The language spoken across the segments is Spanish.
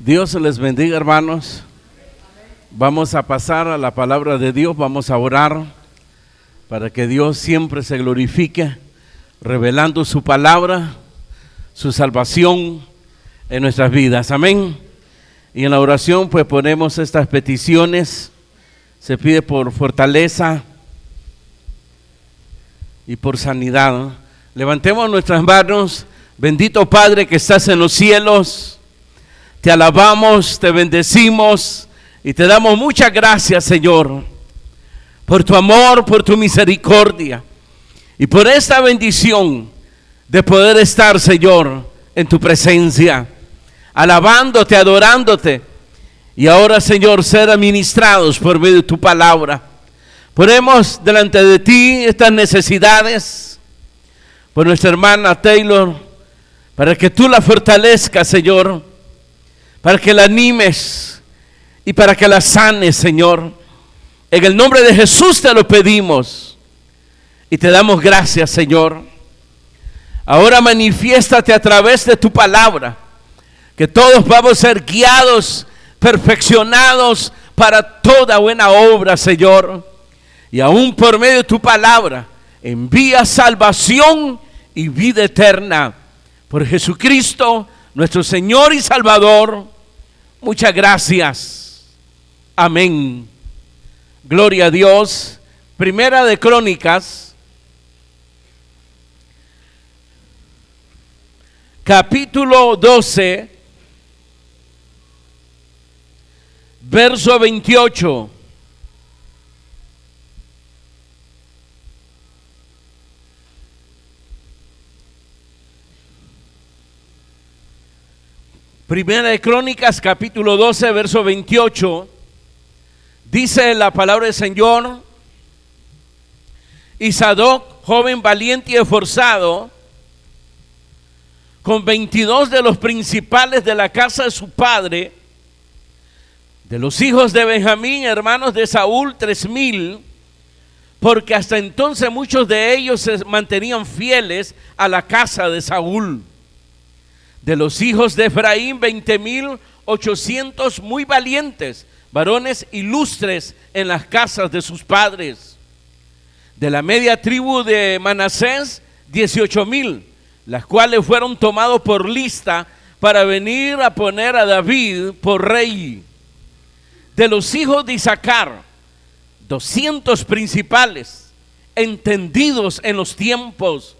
Dios les bendiga, hermanos. Vamos a pasar a la palabra de Dios, vamos a orar para que Dios siempre se glorifique, revelando su palabra, su salvación en nuestras vidas. Amén. Y en la oración pues ponemos estas peticiones. Se pide por fortaleza y por sanidad. Levantemos nuestras manos. Bendito Padre que estás en los cielos, te alabamos, te bendecimos y te damos muchas gracias, Señor, por tu amor, por tu misericordia y por esta bendición de poder estar, Señor, en tu presencia, alabándote, adorándote y ahora, Señor, ser administrados por medio de tu palabra. Ponemos delante de ti estas necesidades por nuestra hermana Taylor, para que tú la fortalezcas, Señor, para que la animes y para que la sanes, Señor. En el nombre de Jesús te lo pedimos y te damos gracias, Señor. Ahora manifiéstate a través de tu palabra, que todos vamos a ser guiados, perfeccionados para toda buena obra, Señor. Y aún por medio de tu palabra, envía salvación y vida eterna. Por Jesucristo, nuestro Señor y Salvador, muchas gracias. Amén. Gloria a Dios. Primera de Crónicas, capítulo 12, verso 28. Primera de Crónicas, capítulo 12, verso 28, dice la palabra del Señor: y Sadoc, joven valiente y esforzado, con 22 de los principales de la casa de su padre, de los hijos de Benjamín, hermanos de Saúl, 3,000, porque hasta entonces muchos de ellos se mantenían fieles a la casa de Saúl. De los hijos de Efraín, 20,800 muy valientes, varones ilustres en las casas de sus padres. De la media tribu de Manasés, 18,000, las cuales fueron tomados por lista para venir a poner a David por rey. De los hijos de Isaacar, 200 principales, entendidos en los tiempos,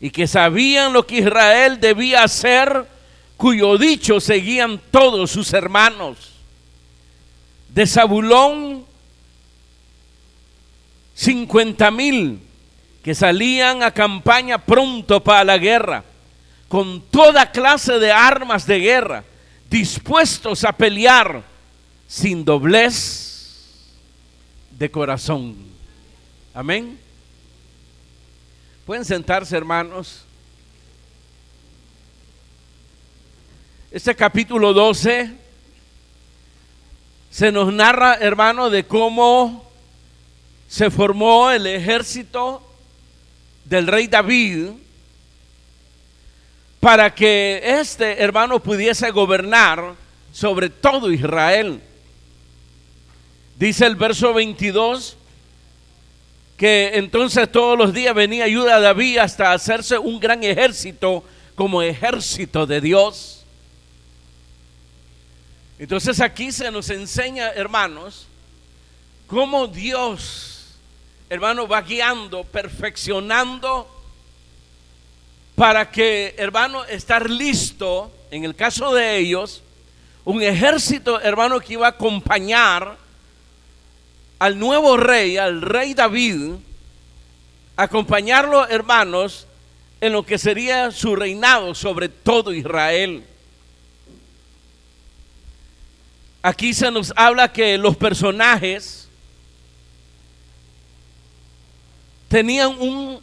y que sabían lo que Israel debía hacer, cuyo dicho seguían todos sus hermanos. De Zabulón, 50,000, que salían a campaña pronto para la guerra, con toda clase de armas de guerra, dispuestos a pelear sin doblez de corazón. Amén. Pueden sentarse, hermanos. Este capítulo 12 se nos narra, hermano, de cómo se formó el ejército del rey David para que este hermano pudiese gobernar sobre todo Israel. Dice el verso 22 que entonces todos los días venía ayuda a David hasta hacerse un gran ejército como ejército de Dios. Entonces aquí se nos enseña, hermanos, cómo Dios, hermano, va guiando, perfeccionando para que, hermano, estar listo, en el caso de ellos, un ejército, hermano, que iba a acompañar al nuevo rey, al rey David, acompañarlo, hermanos, en lo que sería su reinado sobre todo Israel. Aquí se nos habla que los personajes tenían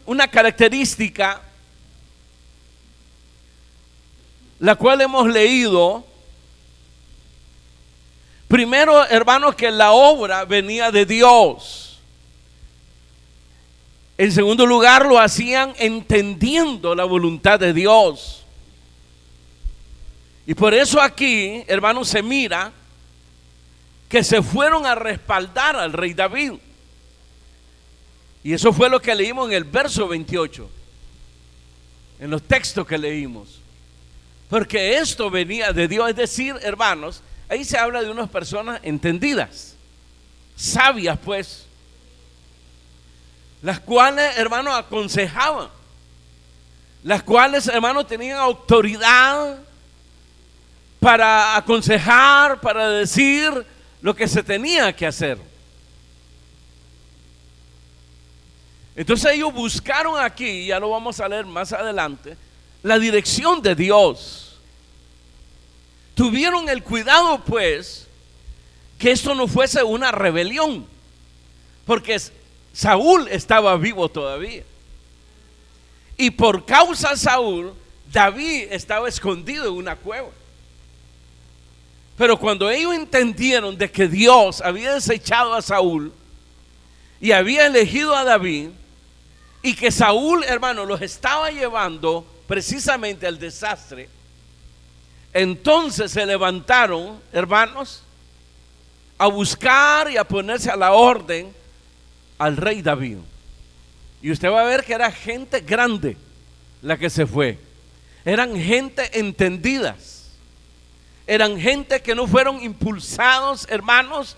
una característica, la cual hemos leído. Primero, hermanos, que la obra venía de Dios. En segundo lugar, lo hacían entendiendo la voluntad de Dios. Y por eso aquí, hermanos, se mira que se fueron a respaldar al rey David. Y eso fue lo que leímos en el verso 28, en los textos que leímos. Porque esto venía de Dios, es decir, hermanos, ahí se habla de unas personas entendidas, sabias pues, las cuales, hermanos, aconsejaban, las cuales, hermanos, tenían autoridad para aconsejar, para decir lo que se tenía que hacer. Entonces ellos buscaron aquí, ya lo vamos a leer más adelante, la dirección de Dios. Tuvieron el cuidado pues que esto no fuese una rebelión, porque Saúl estaba vivo todavía. Y por causa de Saúl, David estaba escondido en una cueva. Pero cuando ellos entendieron de que Dios había desechado a Saúl y había elegido a David, y que Saúl, hermano, los estaba llevando precisamente al desastre, entonces se levantaron, hermanos, a buscar y a ponerse a la orden al rey David. Y usted va a ver que era gente grande la que se fue. Eran gente entendidas. Eran gente que no fueron impulsados, hermanos,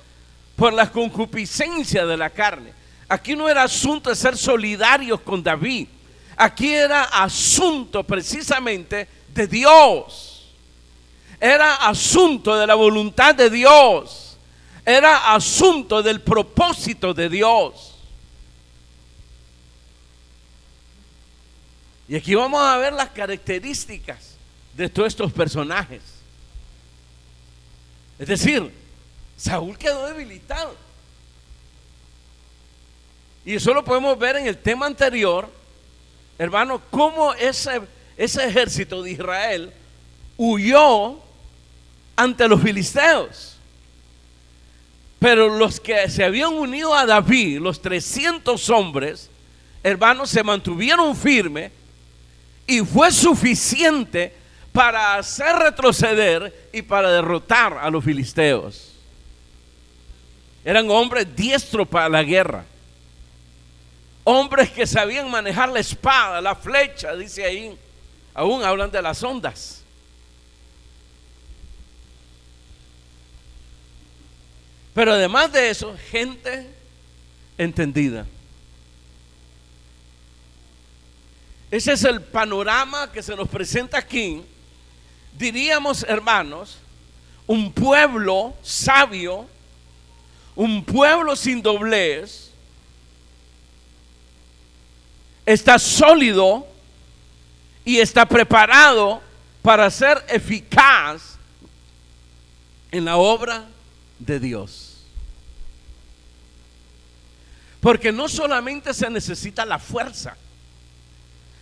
por la concupiscencia de la carne. Aquí no era asunto de ser solidarios con David. Aquí era asunto precisamente de Dios. Era asunto de la voluntad de Dios. Era asunto del propósito de Dios. Y aquí vamos a ver las características de todos estos personajes. Es decir, Saúl quedó debilitado. Y eso lo podemos ver en el tema anterior, hermano, cómo ese ejército de Israel huyó ante los filisteos. Pero los que se habían unido a David, los 300 hombres, hermanos, se mantuvieron firmes y fue suficiente para hacer retroceder y para derrotar a los filisteos. Eran hombres diestros para la guerra. Hombres que sabían manejar la espada, la flecha, dice ahí. Aún hablan de las ondas. Pero además de eso, gente entendida. Ese es el panorama que se nos presenta aquí. Diríamos, hermanos, un pueblo sabio, un pueblo sin doblez, está sólido y está preparado para ser eficaz en la obra de Dios. Porque no solamente se necesita la fuerza,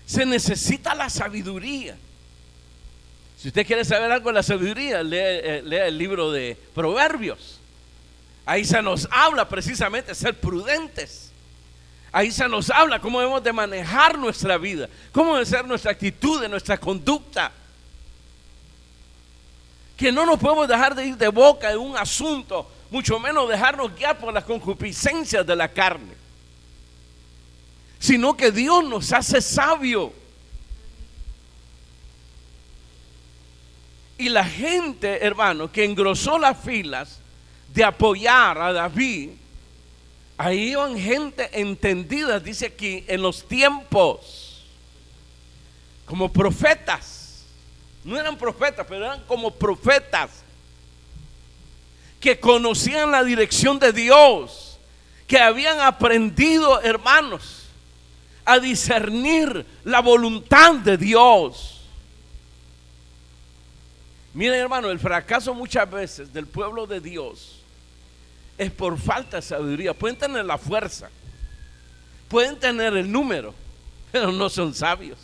se necesita la sabiduría. Si usted quiere saber algo de la sabiduría, lea el libro de Proverbios. Ahí se nos habla precisamente de ser prudentes. Ahí se nos habla cómo debemos de manejar nuestra vida, cómo debe ser nuestra actitud, nuestra conducta. Que no nos podemos dejar de ir de boca en un asunto, mucho menos dejarnos guiar por las concupiscencias de la carne, sino que Dios nos hace sabios. Y la gente, hermano, que engrosó las filas de apoyar a David, ahí iban gente entendida, dice aquí, en los tiempos, como profetas. No eran profetas, pero eran como profetas que conocían la dirección de Dios, que habían aprendido, hermanos, a discernir la voluntad de Dios. Miren, hermano, el fracaso muchas veces del pueblo de Dios es por falta de sabiduría. Pueden tener la fuerza, pueden tener el número, pero no son sabios.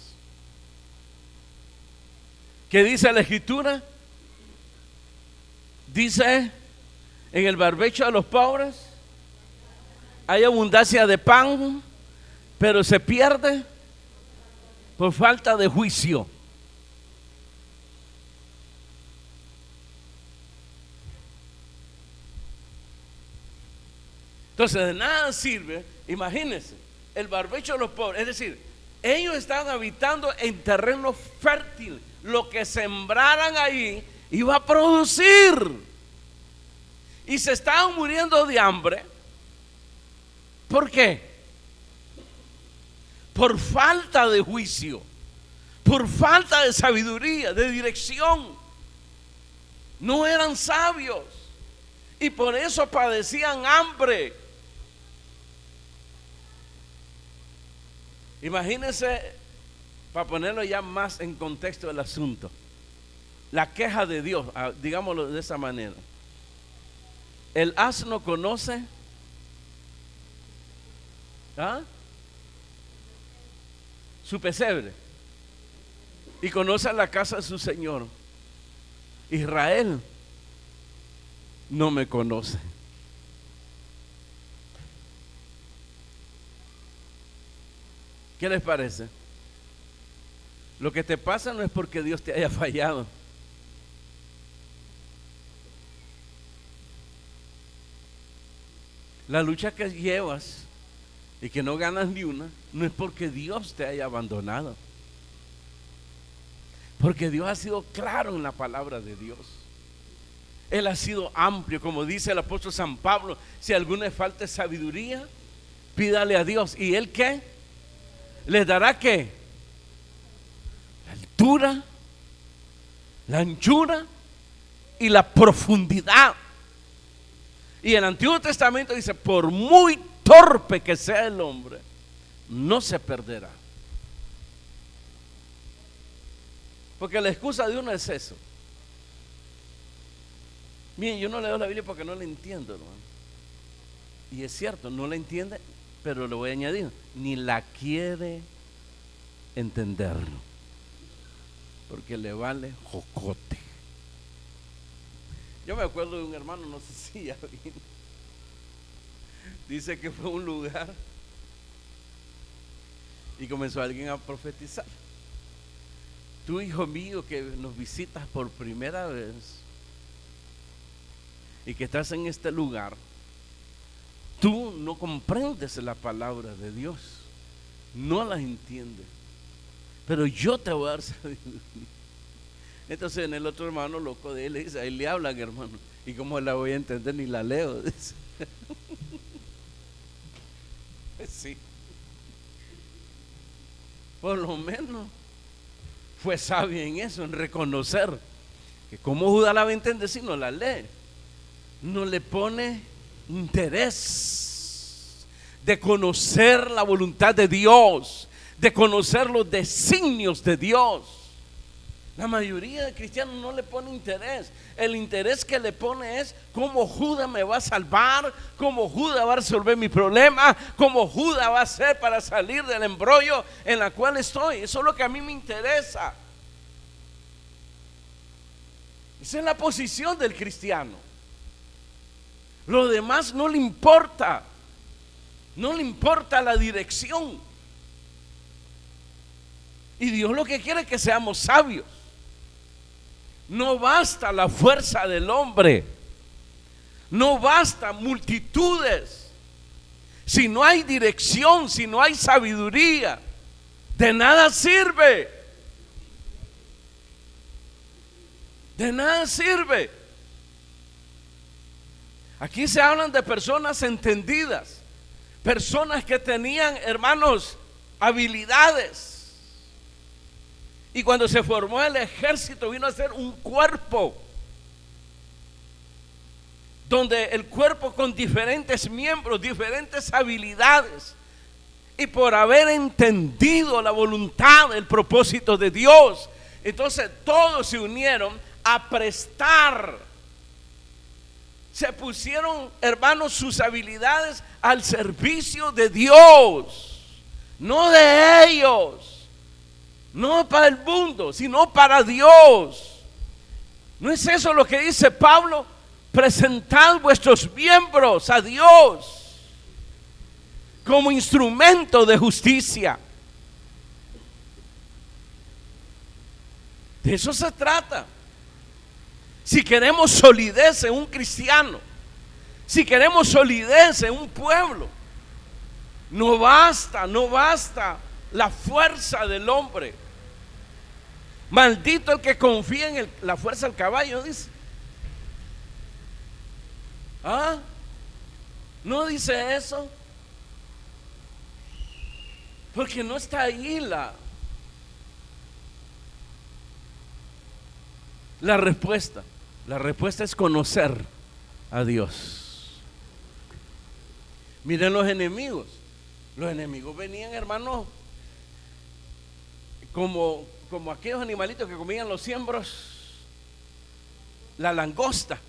¿Qué dice la Escritura? Dice: en el barbecho de los pobres hay abundancia de pan, pero se pierde por falta de juicio. Entonces de nada sirve, imagínense, el barbecho de los pobres, es decir, ellos estaban habitando en terreno fértil, lo que sembraran ahí iba a producir, y se estaban muriendo de hambre. ¿Por qué? Por falta de juicio, por falta de sabiduría, de dirección. No eran sabios y por eso padecían hambre. Imagínense, para ponerlo ya más en contexto del asunto, la queja de Dios, digámoslo de esa manera. El asno conoce su pesebre y conoce la casa de su señor. Israel no me conoce. ¿Qué les parece? Lo que te pasa no es porque Dios te haya fallado. La lucha que llevas y que no ganas ni una, no es porque Dios te haya abandonado. Porque Dios ha sido claro en la palabra de Dios. Él ha sido amplio, como dice el apóstol San Pablo: si a alguno le falta sabiduría, pídale a Dios. ¿Y Él qué? ¿Les dará qué? La altura, la anchura y la profundidad. Y el Antiguo Testamento dice: por muy torpe que sea el hombre, no se perderá. Porque la excusa de uno es eso. Miren, yo no leo la Biblia porque no la entiendo, hermano. Y es cierto, no la entiende, pero le voy a añadir: ni la quiere entenderlo, porque le vale jocote. Yo me acuerdo de un hermano, no sé si ya vino. Dice que fue a un lugar y comenzó alguien a profetizar: tú, hijo mío, que nos visitas por primera vez y que estás en este lugar, tú no comprendes la palabra de Dios, no la entiendes, pero yo te voy a dar sabiduría. Entonces en el otro hermano loco de él le dice: a él le hablan, hermano, y cómo la voy a entender, ni la leo, dice. Sí, por lo menos fue sabio en eso, en reconocer que como Judá la va a entender si no la lee. No le pone interés de conocer la voluntad de Dios, de conocer los designios de Dios. La mayoría de cristianos no le pone interés. El interés que le pone es cómo Judá me va a salvar, cómo Judá va a resolver mi problema, cómo Judá va a hacer para salir del embrollo en la cual estoy. Eso es lo que a mí me interesa. Esa es la posición del cristiano. Lo demás no le importa. No le importa la dirección. Y Dios lo que quiere es que seamos sabios. No basta la fuerza del hombre, no basta multitudes. Si no hay dirección, si no hay sabiduría, de nada sirve. De nada sirve. Aquí se hablan de personas entendidas, personas que tenían, hermanos, habilidades. Y cuando se formó el ejército, vino a ser un cuerpo, donde el cuerpo con diferentes miembros, diferentes habilidades, y por haber entendido la voluntad, el propósito de Dios, entonces todos se unieron a prestar, se pusieron, hermanos, sus habilidades al servicio de Dios, no de ellos. No para el mundo, sino para Dios. ¿No es eso lo que dice Pablo? Presentad vuestros miembros a Dios como instrumento de justicia. De eso se trata. Si queremos solidez en un cristiano, Si queremos solidez en un pueblo, no basta la fuerza del hombre. Maldito el que confía en la fuerza del caballo, dice. ¿Ah? ¿No dice eso? Porque no está ahí la respuesta. La respuesta es conocer a Dios. Miren los enemigos. Los enemigos venían, hermanos, como aquellos animalitos que comían los ciembros, la langosta,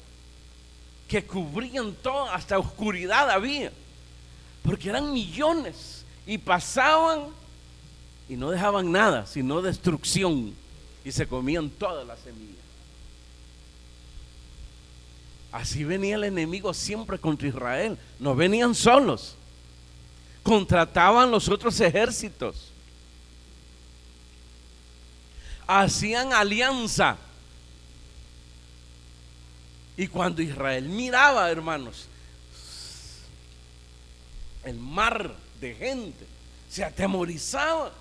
que cubrían todo, hasta oscuridad había, porque eran millones y pasaban y no dejaban nada, sino destrucción, y se comían todas las semillas. Así venía el enemigo siempre contra Israel. No venían solos, contrataban los otros ejércitos, hacían alianza. Y cuando Israel miraba, hermanos, el mar de gente, se atemorizaba.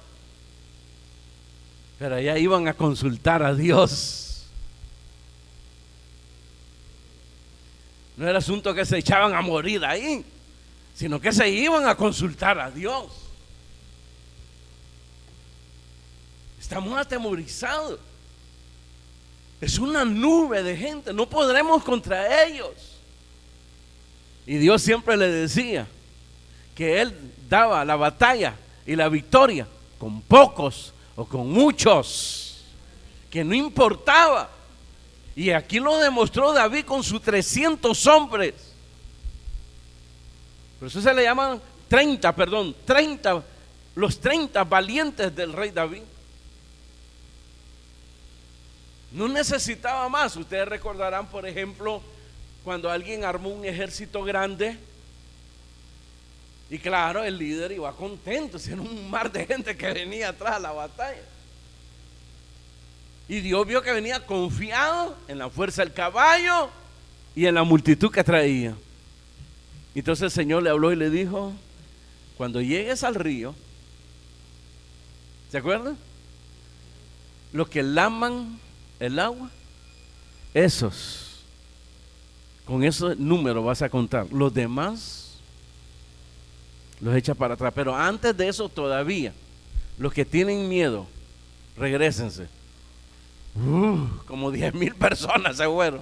Pero allá iban a consultar a Dios. No era asunto que se echaban a morir ahí, sino que se iban a consultar a Dios. Estamos atemorizados. Es una nube de gente, no podremos contra ellos. Y Dios siempre le decía que Él daba la batalla y la victoria con pocos o con muchos, que no importaba. Y aquí lo demostró David con sus 300 hombres. Por eso se le llaman 30, los 30 valientes del rey David. No necesitaba más. Ustedes recordarán, por ejemplo, cuando alguien armó un ejército grande, y claro, el líder iba contento, era un mar de gente que venía atrás a la batalla. Y Dios vio que venía confiado en la fuerza del caballo y en la multitud que traía. Entonces el Señor le habló y le dijo: cuando llegues al río, ¿se acuerdan? Los que laman el agua, esos, con ese número vas a contar. Los demás los echa para atrás. Pero antes de eso todavía, los que tienen miedo, regrésense. Como 10,000 personas se fueron.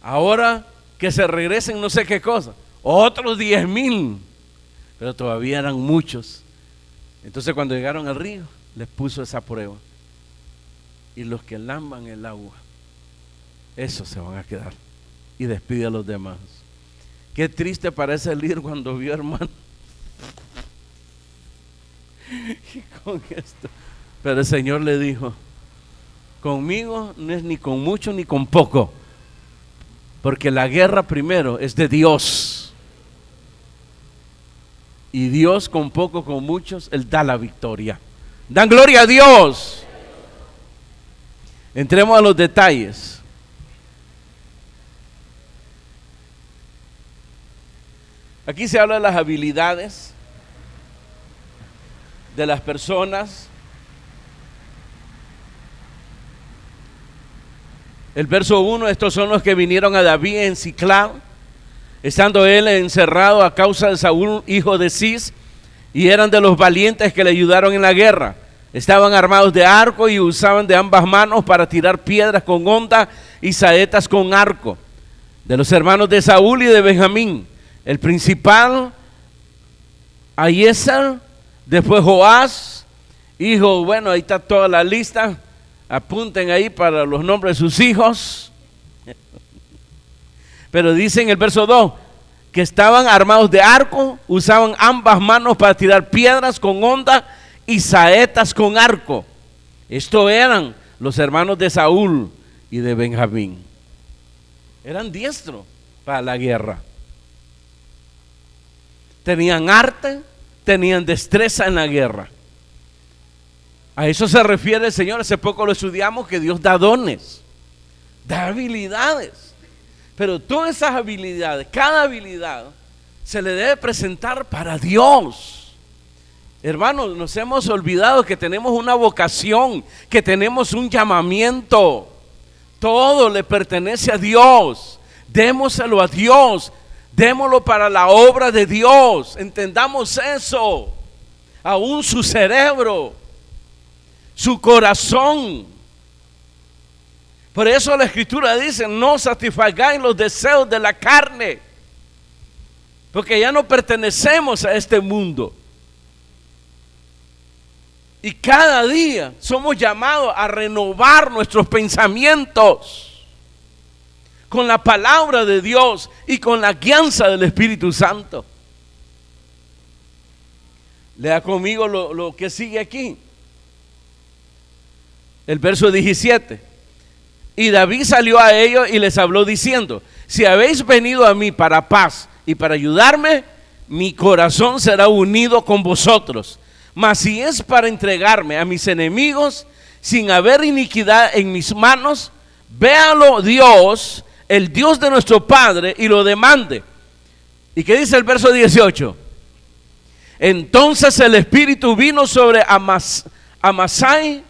Ahora que se regresen no sé qué cosa, otros 10,000, pero todavía eran muchos. Entonces cuando llegaron al río, les puso esa prueba. Y los que lamban el agua, esos se van a quedar. Y despide a los demás. Qué triste parece el líder cuando vio, hermano. Y con esto. Pero el Señor le dijo: conmigo no es ni con mucho ni con poco, porque la guerra primero es de Dios. Y Dios con poco, con muchos, Él da la victoria. Dan gloria a Dios. Entremos a los detalles. Aquí se habla de las habilidades de las personas. El verso 1, estos son los que vinieron a David en Siclag, estando él encerrado a causa de Saúl, hijo de Cis, y eran de los valientes que le ayudaron en la guerra. Estaban armados de arco y usaban de ambas manos para tirar piedras con honda y saetas con arco. De los hermanos de Saúl y de Benjamín, el principal, Ahiezer, después Joás, hijo, bueno, ahí está toda la lista. Apunten ahí para los nombres de sus hijos. Pero dice en el verso 2 que estaban armados de arco, usaban ambas manos para tirar piedras con honda y saetas con arco. Estos eran los hermanos de Saúl y de Benjamín. Eran diestros para la guerra. Tenían arte, tenían destreza en la guerra. A eso se refiere el Señor. Hace poco lo estudiamos, que Dios da dones, da habilidades. Pero todas esas habilidades, cada habilidad, se le debe presentar para Dios. Hermanos, nos hemos olvidado que tenemos una vocación, que tenemos un llamamiento. Todo le pertenece a Dios. Démoselo a Dios. Démoslo para la obra de Dios. Entendamos eso. Aún su cerebro, su corazón. Por eso la Escritura dice: no satisfagáis los deseos de la carne, porque ya no pertenecemos a este mundo. Y cada día somos llamados a renovar nuestros pensamientos con la palabra de Dios y con la guianza del Espíritu Santo. Lea conmigo lo que sigue aquí. El verso 17. Y David salió a ellos y les habló diciendo: si habéis venido a mí para paz y para ayudarme, mi corazón será unido con vosotros. Mas si es para entregarme a mis enemigos, sin haber iniquidad en mis manos, véalo Dios, el Dios de nuestro Padre, y lo demande. ¿Y qué dice el verso 18? Entonces el Espíritu vino sobre Amasai,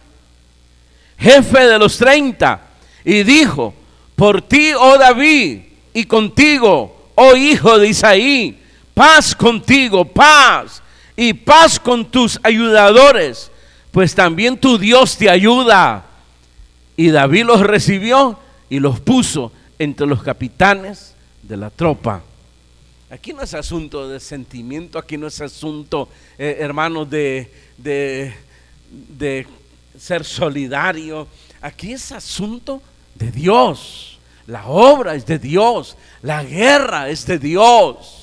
jefe de los 30, y dijo: por ti, oh David, y contigo, oh hijo de Isaí, paz contigo, paz, y paz con tus ayudadores, pues también tu Dios te ayuda. Y David los recibió y los puso entre los capitanes de la tropa. Aquí no es asunto de sentimiento, aquí no es asunto, hermanos, de ser solidario. Aquí es asunto de Dios. La obra es de Dios, la guerra es de Dios,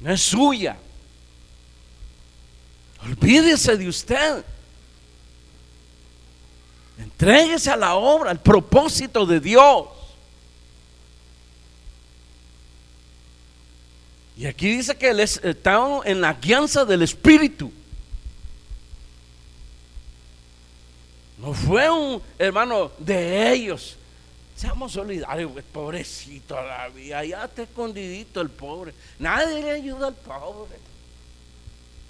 no es suya. Olvídese de usted. Entréguese a la obra, al propósito de Dios. Y aquí dice que estaban en la guianza del Espíritu. No fue un hermano de ellos. Seamos solidarios, pobrecito David, allá está escondidito el pobre. Nadie le ayuda al pobre.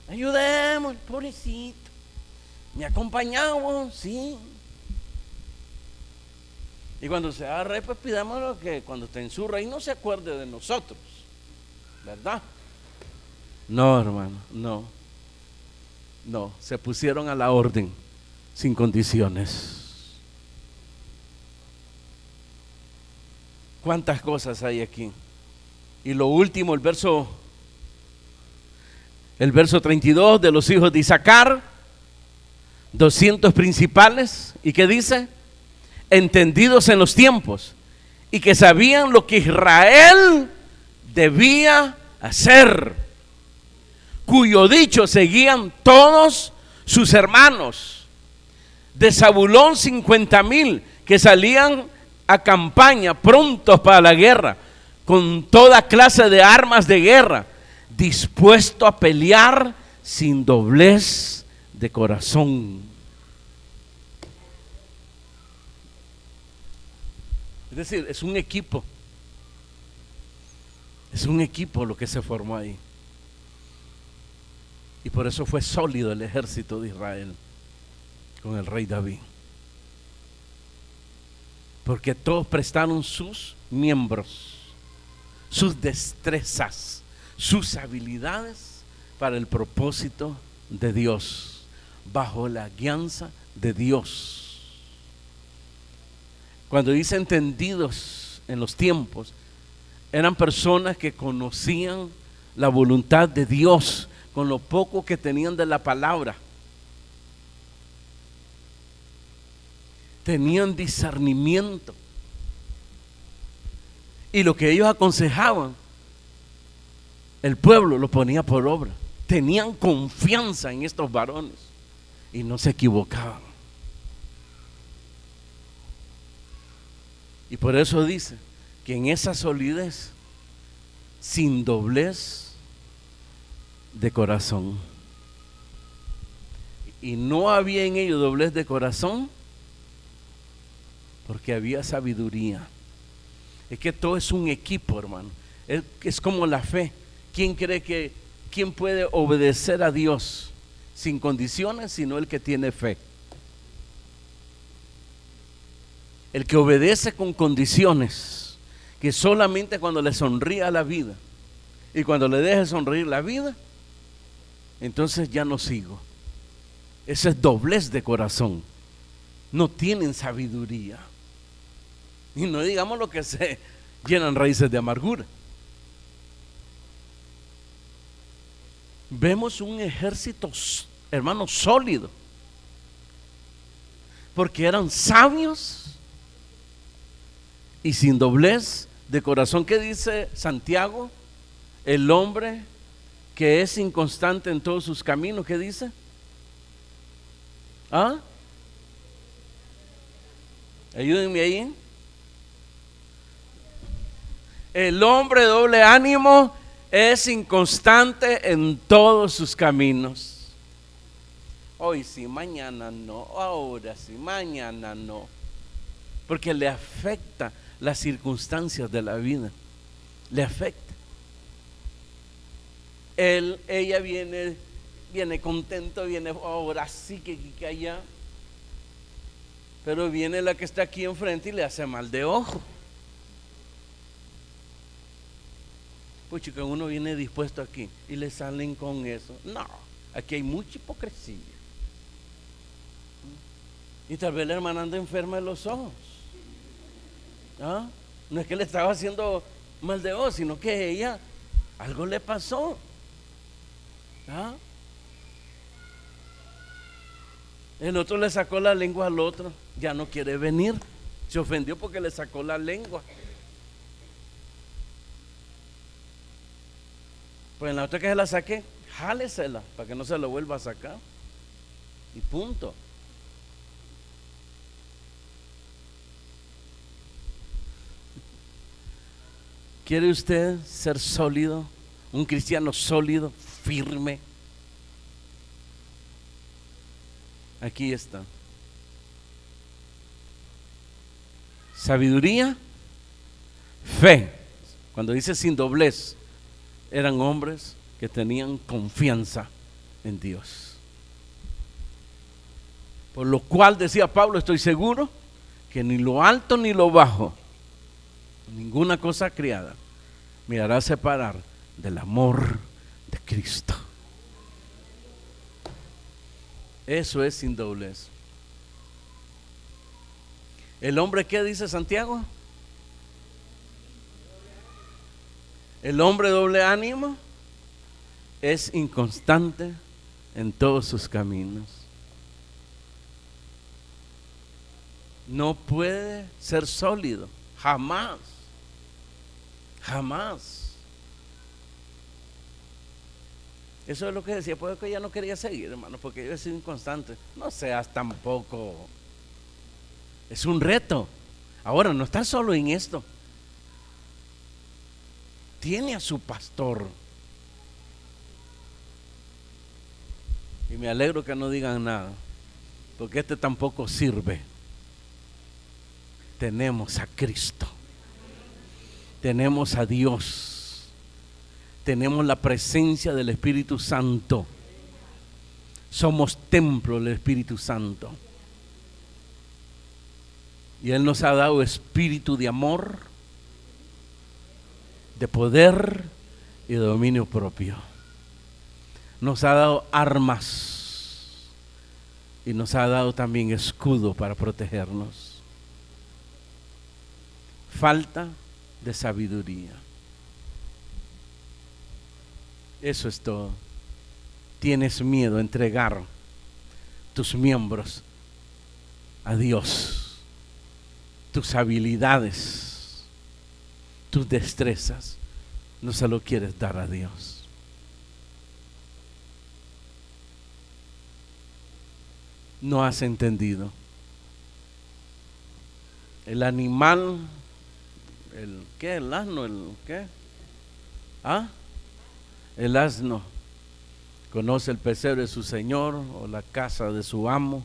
Ayudemos al pobrecito. Me acompañamos, sí. Y cuando se haga rey, pues pidámoslo que cuando esté en su reino se acuerde de nosotros, ¿verdad? No, hermano, no, se pusieron a la orden sin condiciones. ¿Cuántas cosas hay aquí? Y lo último, el verso 32 de los hijos de Isaacar, 200 principales. ¿Y qué dice? Entendidos en los tiempos y que sabían lo que Israel debía hacer, cuyo dicho seguían todos sus hermanos. De Zabulón 50,000 que salían a campaña prontos para la guerra, con toda clase de armas de guerra, dispuesto a pelear sin doblez de corazón. Es decir, es un equipo lo que se formó ahí. Y por eso fue sólido el ejército de Israel con el rey David, porque todos prestaron sus miembros, sus destrezas, sus habilidades para el propósito de Dios, bajo la guianza de Dios. Cuando dice entendidos en los tiempos, eran personas que conocían la voluntad de Dios con lo poco que tenían de la palabra. Tenían discernimiento, y lo que ellos aconsejaban, el pueblo lo ponía por obra. Tenían confianza en estos varones y no se equivocaban. Y por eso dice que en esa solidez, sin doblez de corazón. Y no había en ellos doblez de corazón porque había sabiduría, Es que todo es un equipo, hermano. Es como la fe. ¿Quién puede obedecer a Dios sin condiciones sino el que tiene fe? El que obedece con condiciones, que solamente cuando le sonría la vida y cuando le deje sonreír la vida, entonces ya no sigo. Ese es doblez de corazón. No tienen sabiduría. Y no digamos lo que se llenan raíces de amargura. Vemos un ejército, hermano, sólido, porque eran sabios y sin doblez de corazón. ¿Qué dice Santiago? El hombre que es inconstante en todos sus caminos, ¿qué dice? ¿Ah? Ayúdenme ahí. El hombre de doble ánimo es inconstante en todos sus caminos. Hoy sí, mañana no, ahora sí, mañana no. Porque le afecta las circunstancias de la vida. Le afecta. Ella viene contento, viene ahora sí que allá. Pero viene la que está aquí enfrente y le hace mal de ojo. Pues chica, uno viene dispuesto aquí y le salen con eso. No, aquí hay mucha hipocresía. Y tal vez la hermana anda enferma de los ojos. ¿Ah? No es que le estaba haciendo mal de ojo, sino que ella, algo le pasó. ¿Ah? El otro le sacó la lengua al otro, ya no quiere venir. Se ofendió porque le sacó la lengua. Pues en la otra que se la saque, jálesela para que no se la vuelva a sacar. Y punto. ¿Quiere usted ser sólido? Un cristiano sólido, firme. Aquí está. Sabiduría, fe. Cuando dice sin doblez, eran hombres que tenían confianza en Dios. Por lo cual decía Pablo, estoy seguro que ni lo alto ni lo bajo, ninguna cosa criada, me hará separar del amor de Cristo. Eso es sin doblez. ¿El hombre qué dice Santiago? El hombre doble ánimo es inconstante en todos sus caminos. No puede ser sólido, jamás, jamás. Eso es lo que decía, pues que ella no quería seguir, hermano, porque yo he sido inconstante. No seas tampoco. Es un reto. Ahora no está solo en esto. Tiene a su pastor. Y me alegro que no digan nada, porque este tampoco sirve. Tenemos a Cristo. Tenemos a Dios. Tenemos la presencia del Espíritu Santo. Somos templo del Espíritu Santo. Y Él nos ha dado espíritu de amor, de poder y de dominio propio. Nos ha dado armas y nos ha dado también escudo para protegernos. Falta de sabiduría. Eso es todo. Tienes miedo a entregar tus miembros a Dios, tus habilidades, tus destrezas, no se lo quieres dar a Dios. No has entendido. El animal, el asno, el asno conoce el pesebre de su señor o la casa de su amo.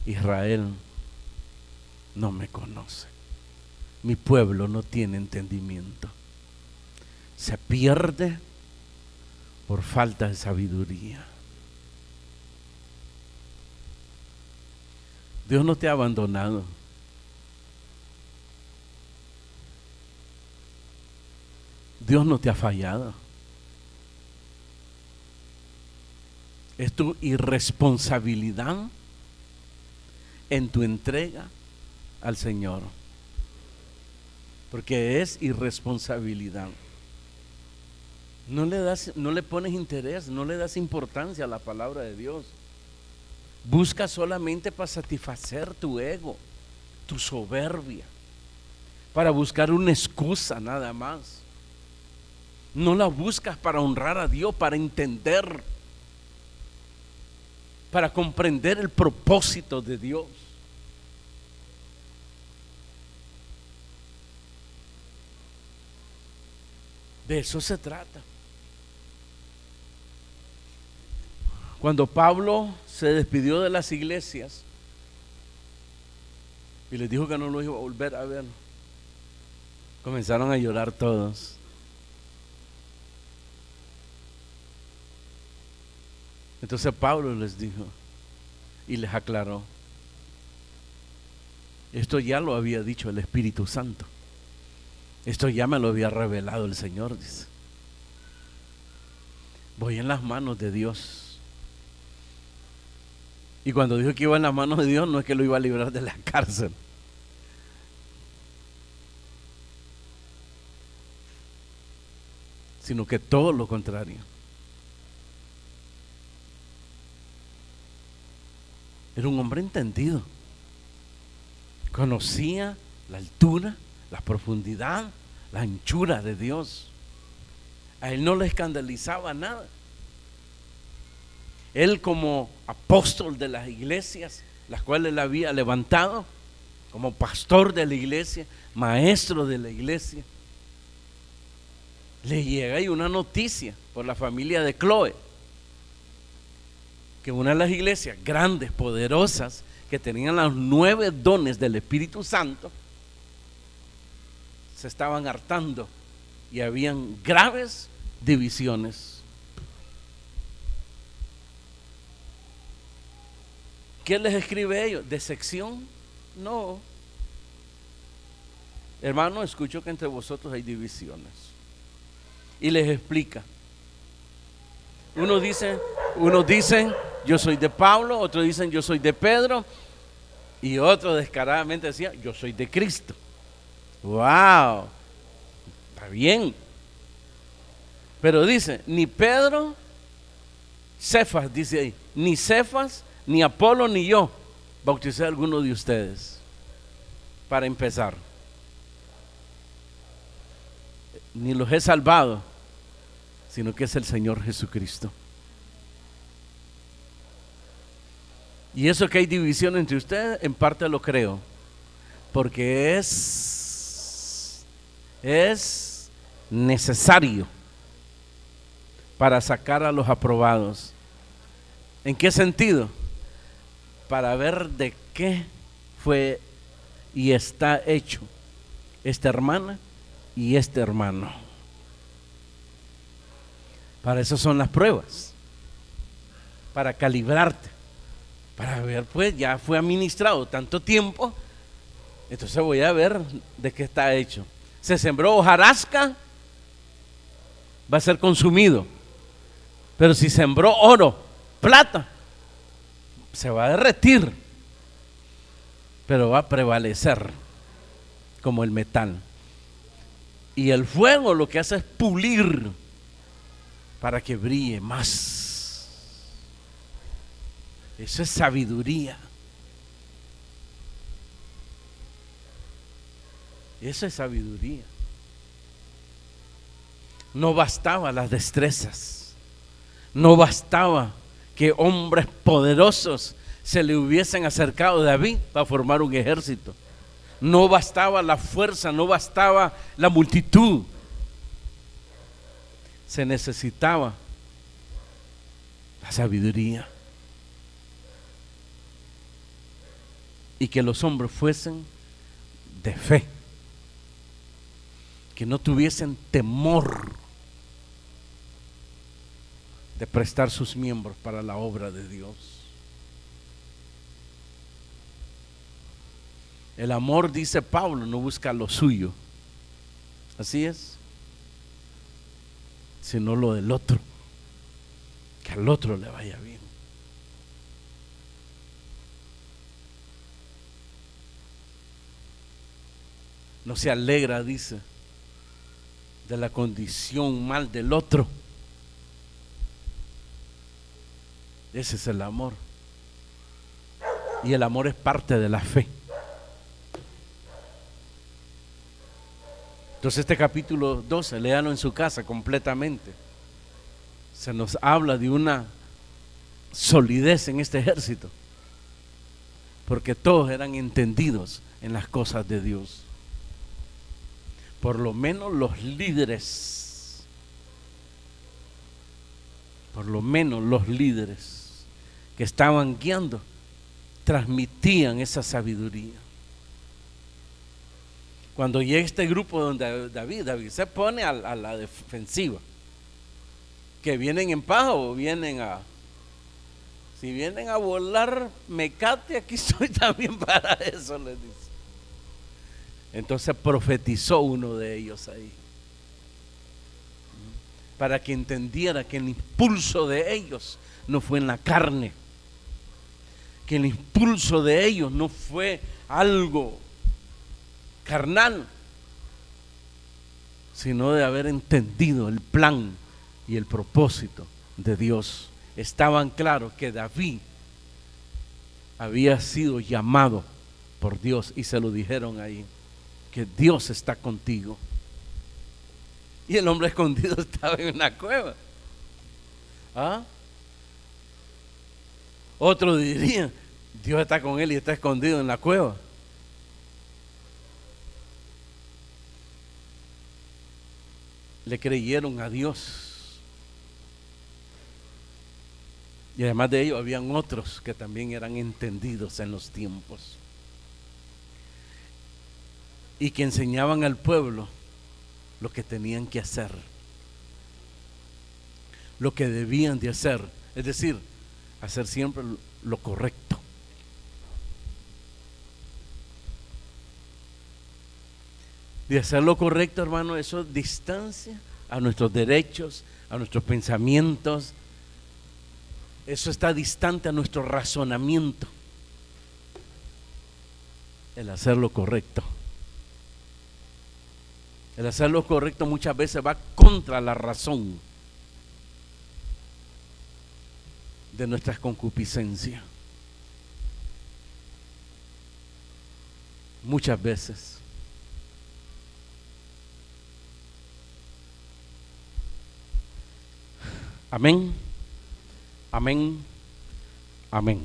Israel no me conoce. mi pueblo no tiene entendimiento. Se pierde por falta de sabiduría. Dios no te ha abandonado. Dios no te ha fallado. Es tu irresponsabilidad en tu entrega al Señor. Porque es irresponsabilidad. No le pones interés, no le das importancia a la palabra de Dios. Busca solamente para satisfacer tu ego, tu soberbia, para buscar una excusa nada más. No la buscas para honrar a Dios, para entender, para comprender el propósito de Dios. De eso se trata. Cuando Pablo se despidió de las iglesias y les dijo que no lo iba a volver a ver, comenzaron a llorar todos. Entonces Pablo les dijo y les aclaró: esto ya lo había dicho el Espíritu Santo, esto ya me lo había revelado el Señor, dice. Voy en las manos de Dios. Y cuando dijo que iba en las manos de Dios, no es que lo iba a librar de la cárcel, sino que todo lo contrario. Era un hombre entendido. Conocía la altura, la profundidad, la anchura de Dios. A él no le escandalizaba nada. Él, como apóstol de las iglesias, las cuales él había levantado, como pastor de la iglesia, maestro de la iglesia, le llega ahí una noticia por la familia de Chloe, que una de las iglesias grandes, poderosas, que tenían los 9 dones del Espíritu Santo, se estaban hartando y habían graves divisiones. ¿Qué les escribe a ellos? ¿Decepción? No. Hermano, escucho que entre vosotros hay divisiones. Y les explica. Unos dicen yo soy de Pablo, otros dicen yo soy de Pedro, y otro descaradamente decía yo soy de Cristo. ¡Wow! Está bien. Pero dice, ni Pedro, Cefas, dice ahí, ni Cefas, ni Apolo, ni yo bauticé a alguno de ustedes. Para empezar, ni los he salvado, sino que es el Señor Jesucristo. Y eso que hay división entre ustedes, en parte lo creo, porque es necesario para sacar a los aprobados. ¿En qué sentido? Para ver de qué fue y está hecho esta hermana y este hermano. Para eso son las pruebas, para calibrarte, para ver, pues ya fue administrado tanto tiempo, entonces voy a ver de qué está hecho. Se sembró hojarasca, va a ser consumido, pero si sembró oro, plata, se va a derretir, pero va a prevalecer como el metal. Y el fuego lo que hace es pulir para que brille más. Eso es sabiduría. Eso es sabiduría. No bastaba las destrezas, no bastaba que hombres poderosos se le hubiesen acercado a David para formar un ejército. No bastaba la fuerza, no bastaba la multitud. Se necesitaba la sabiduría. Y que los hombres fuesen de fe, que no tuviesen temor de prestar sus miembros para la obra de Dios. El amor, dice Pablo, no busca lo suyo, así es, sino lo del otro, que al otro le vaya bien. No se alegra, dice, de la condición mal del otro. Ese es el amor. Y el amor es parte de la fe. Entonces este capítulo 12, léalo en su casa completamente. Se nos habla de una solidez en este ejército, porque todos eran entendidos en las cosas de Dios. Por lo menos los líderes, que estaban guiando, transmitían esa sabiduría. Cuando llega este grupo donde David se pone a la defensiva, que vienen en paz o si vienen a volar mecate, aquí estoy también para eso, les dice. Entonces profetizó uno de ellos ahí, para que entendiera que el impulso de ellos no fue en la carne, que el impulso de ellos no fue algo carnal, sino de haber entendido el plan y el propósito de Dios. Estaban claros que David había sido llamado por Dios, y se lo dijeron ahí, que Dios está contigo. Y el hombre escondido estaba en una cueva. Otro diría, Dios está con él y está escondido en la cueva. Le creyeron a Dios. Y además de ellos habían otros que también eran entendidos en los tiempos, y que enseñaban al pueblo lo que tenían que hacer, lo que debían de hacer, es decir, hacer siempre lo correcto. De hacer lo correcto, hermano, eso distancia a nuestros derechos, a nuestros pensamientos. Eso está distante a nuestro razonamiento, el hacer lo correcto. El hacer lo correcto muchas veces va contra la razón de nuestras concupiscencias. Muchas veces. Amén, amén, amén.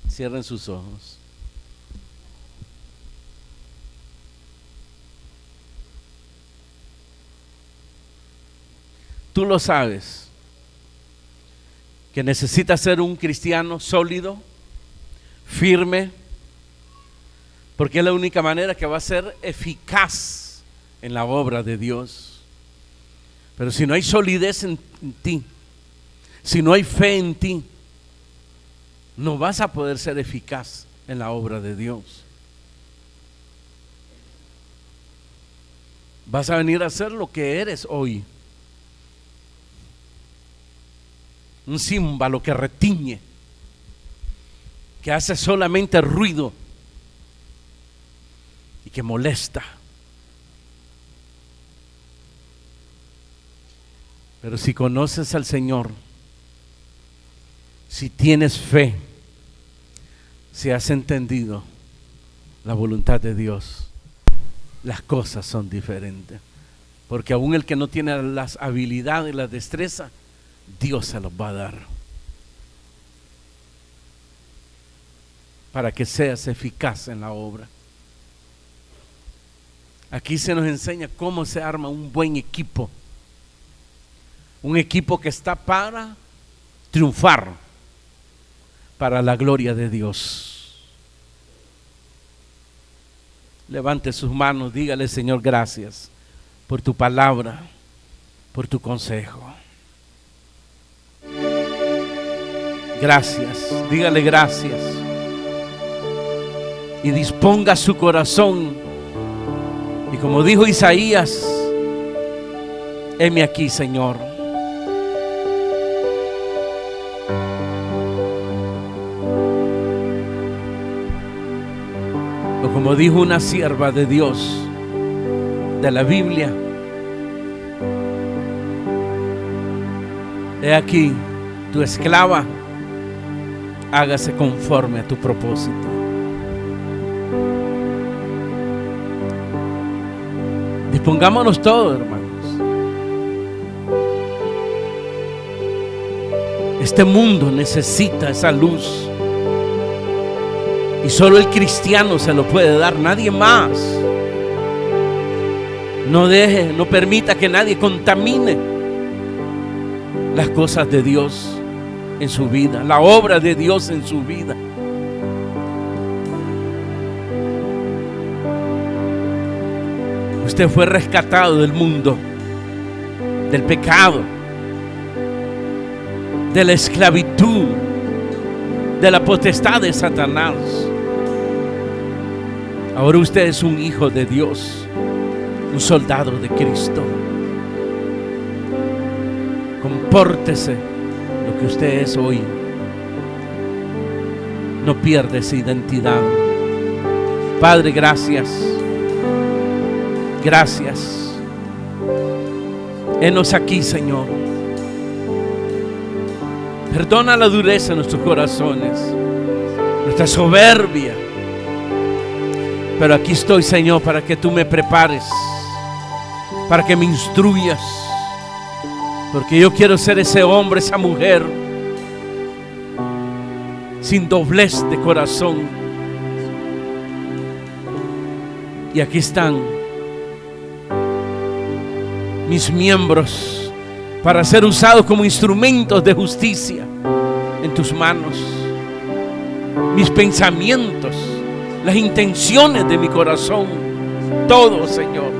Cierren sus ojos. Tú lo sabes, que necesitas ser un cristiano sólido, firme, porque es la única manera que va a ser eficaz en la obra de Dios. Pero si no hay solidez en ti, si no hay fe en ti, no vas a poder ser eficaz en la obra de Dios. Vas a venir a ser lo que eres hoy, un címbalo que retiñe, que hace solamente ruido y que molesta. Pero si conoces al Señor, si tienes fe, si has entendido la voluntad de Dios, las cosas son diferentes. Porque aún el que no tiene las habilidades y la destreza, Dios se los va a dar para que seas eficaz en la obra. Aquí se nos enseña cómo se arma un buen equipo, un equipo que está para triunfar, para la gloria de Dios. Levante sus manos, dígale: Señor, gracias por tu palabra, por tu consejo. Gracias, dígale gracias. Y disponga su corazón. Y como dijo Isaías, heme aquí, Señor. O como dijo una sierva de Dios de la Biblia, he aquí tu esclava, hágase conforme a tu propósito. Dispongámonos todos, hermanos. Este mundo necesita esa luz. Y solo el cristiano se lo puede dar, nadie más. No permita que nadie contamine las cosas de Dios en su vida, la obra de Dios en su vida. Usted fue rescatado del mundo, del pecado, de la esclavitud, de la potestad de Satanás. Ahora usted es un hijo de Dios, un soldado de Cristo. Compórtese lo que usted es hoy. No pierda esa identidad. Padre, gracias. Gracias. Henos aquí, Señor. Perdona la dureza de nuestros corazones, nuestra soberbia. Pero aquí estoy, Señor, para que tú me prepares, para que me instruyas. Porque yo quiero ser ese hombre, esa mujer, sin doblez de corazón. Y aquí están mis miembros para ser usados como instrumentos de justicia en tus manos. Mis pensamientos, las intenciones de mi corazón, todo, Señor.